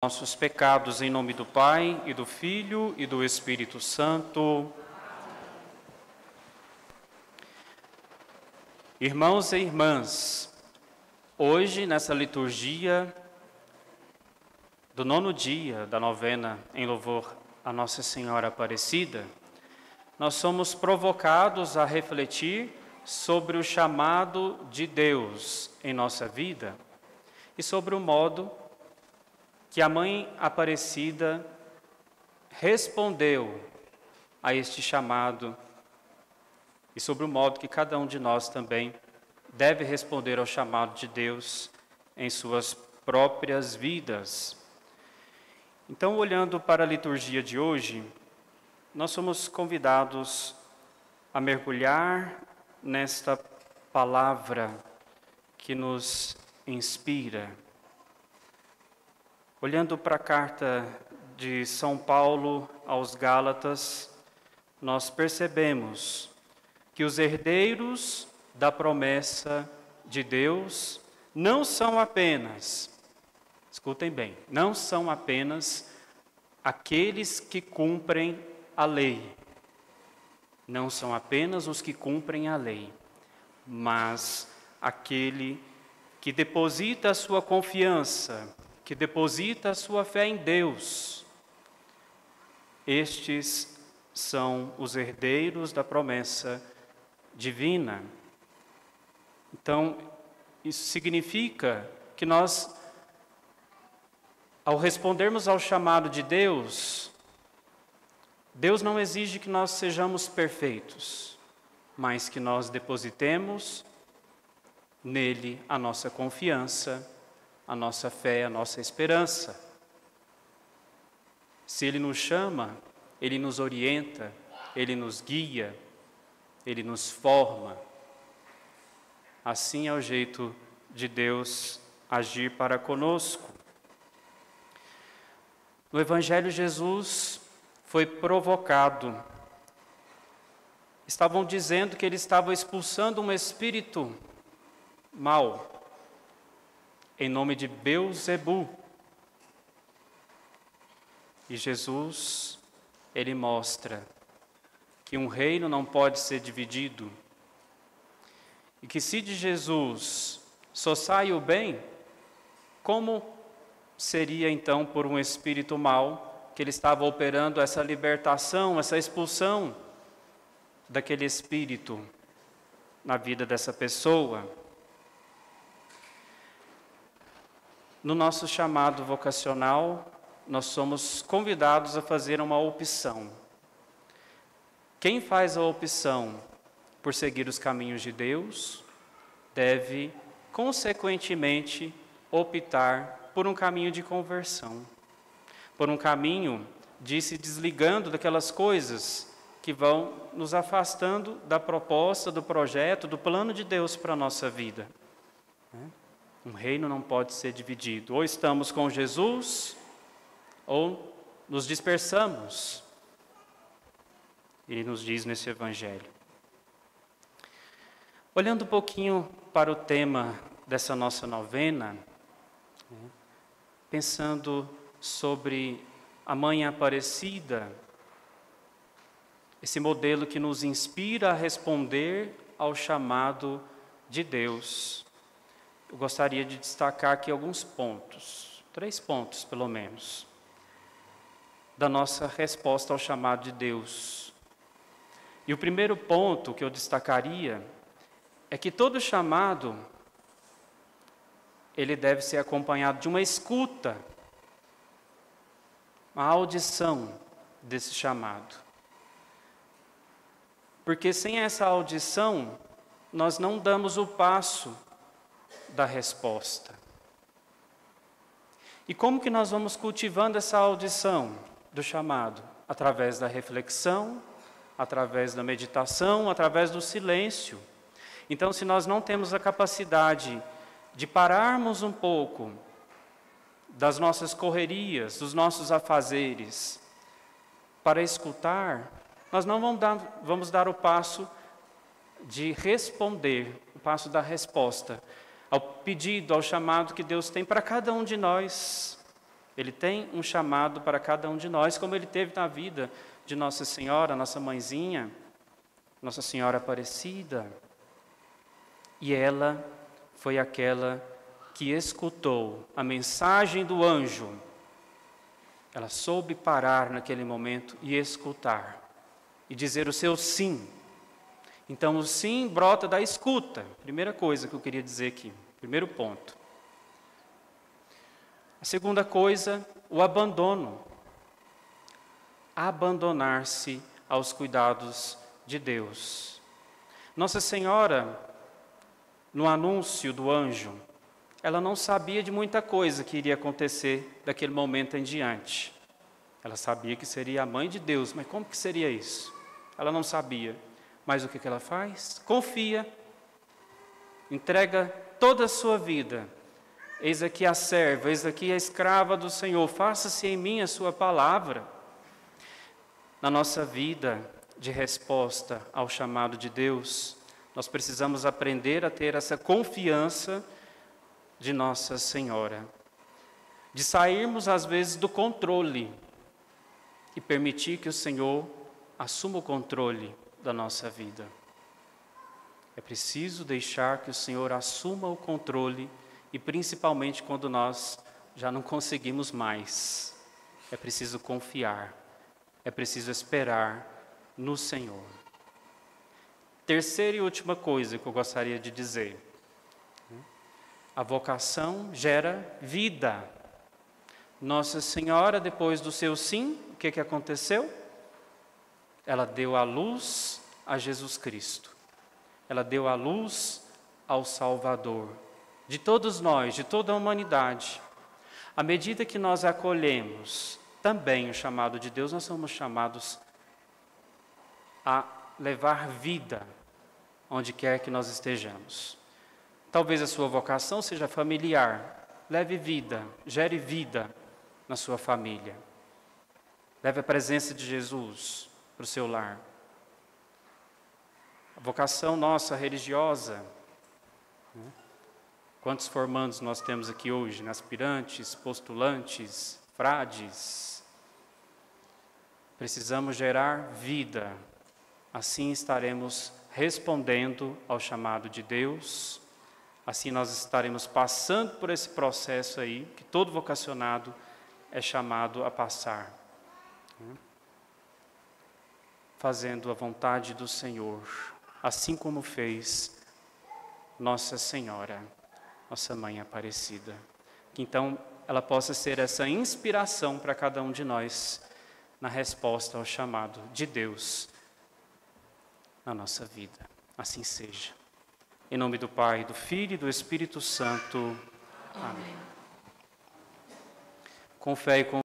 nossos pecados, em nome do Pai, e do Filho, e do Espírito Santo. Irmãos e irmãs, hoje, nessa liturgia do 9º dia da novena em louvor a Nossa Senhora Aparecida, nós somos provocados a refletir sobre o chamado de Deus em nossa vida e sobre o modo que a Mãe Aparecida respondeu a este chamado e sobre o modo que cada um de nós também deve responder ao chamado de Deus em suas próprias vidas. Então, olhando para a liturgia de hoje, nós somos convidados a mergulhar nesta palavra que nos inspira. Olhando para a carta de São Paulo aos Gálatas, nós percebemos que os herdeiros da promessa de Deus não são apenas, escutem bem, não são apenas aqueles que cumprem a lei. Não são apenas os que cumprem a lei, mas aquele que deposita a sua confiança, que deposita a sua fé em Deus. Estes são os herdeiros da promessa divina. Então, isso significa que nós, ao respondermos ao chamado de Deus, Deus não exige que nós sejamos perfeitos, mas que nós depositemos nele a nossa confiança, a nossa fé, a nossa esperança. Se Ele nos chama, Ele nos orienta, Ele nos guia, Ele nos forma. Assim é o jeito de Deus agir para conosco. No Evangelho, Jesus foi provocado. Estavam dizendo que Ele estava expulsando um espírito mau, em nome de Belzebu. E Jesus, Ele mostra que um reino não pode ser dividido. E que se de Jesus só sai o bem, como seria então por um espírito mau que Ele estava operando essa libertação, essa expulsão daquele espírito na vida dessa pessoa? No nosso chamado vocacional, nós somos convidados a fazer uma opção. Quem faz a opção por seguir os caminhos de Deus, deve, consequentemente, optar por um caminho de conversão, por um caminho de se desligando daquelas coisas que vão nos afastando da proposta, do projeto, do plano de Deus para a nossa vida. Um reino não pode ser dividido. Ou estamos com Jesus, ou nos dispersamos. Ele nos diz nesse Evangelho. Olhando um pouquinho para o tema dessa nossa novena, pensando sobre a Mãe Aparecida, esse modelo que nos inspira a responder ao chamado de Deus. Eu gostaria de destacar aqui alguns pontos, 3 pontos pelo menos, da nossa resposta ao chamado de Deus. E o primeiro ponto que eu destacaria é que todo chamado, ele deve ser acompanhado de uma escuta, uma audição desse chamado. Porque sem essa audição, nós não damos o passo da resposta. E como que nós vamos cultivando essa audição do chamado? Através da reflexão, através da meditação, através do silêncio. Então, se nós não temos a capacidade de pararmos um pouco das nossas correrias, dos nossos afazeres, para escutar, nós não vamos dar o passo de responder, o passo da resposta ao pedido, ao chamado que Deus tem para cada um de nós. Ele tem um chamado para cada um de nós, como Ele teve na vida de Nossa Senhora, nossa mãezinha, Nossa Senhora Aparecida. E ela foi aquela que escutou a mensagem do anjo. Ela soube parar naquele momento e escutar, e dizer o seu sim. Então, o sim brota da escuta. Primeira coisa que eu queria dizer aqui, primeiro ponto. A segunda coisa, o abandono. Abandonar-se aos cuidados de Deus. Nossa Senhora, no anúncio do anjo, ela não sabia de muita coisa que iria acontecer daquele momento em diante. Ela sabia que seria a mãe de Deus, mas como que seria isso? Ela não sabia. Mas o que ela faz? Confia. Entrega toda a sua vida. Eis aqui a serva, eis aqui a escrava do Senhor. Faça-se em mim a sua palavra. Na nossa vida de resposta ao chamado de Deus, nós precisamos aprender a ter essa confiança de Nossa Senhora. De sairmos, às vezes, do controle e permitir que o Senhor assuma o controle da nossa vida. É preciso deixar que o Senhor assuma o controle e principalmente quando nós já não conseguimos mais. É preciso confiar, é preciso esperar no Senhor. Terceira e última coisa que eu gostaria de dizer. A vocação gera vida. Nossa Senhora, depois do seu sim, o que aconteceu? Ela deu à luz a Jesus Cristo. Ela deu à luz ao Salvador. De todos nós, de toda a humanidade. À medida que nós acolhemos também o chamado de Deus, nós somos chamados a levar vida onde quer que nós estejamos. Talvez a sua vocação seja familiar. Leve vida, gere vida na sua família. Leve a presença de Jesus para o seu lar. A vocação nossa religiosa, quantos formandos nós temos aqui hoje, aspirantes, postulantes, frades. Precisamos gerar vida, assim estaremos respondendo ao chamado de Deus, assim nós estaremos passando por esse processo aí, que todo vocacionado é chamado a passar. Fazendo a vontade do Senhor, assim como fez Nossa Senhora, nossa Mãe Aparecida. Que então ela possa ser essa inspiração para cada um de nós na resposta ao chamado de Deus na nossa vida. Assim seja. Em nome do Pai, do Filho e do Espírito Santo. Amém. Com fé e com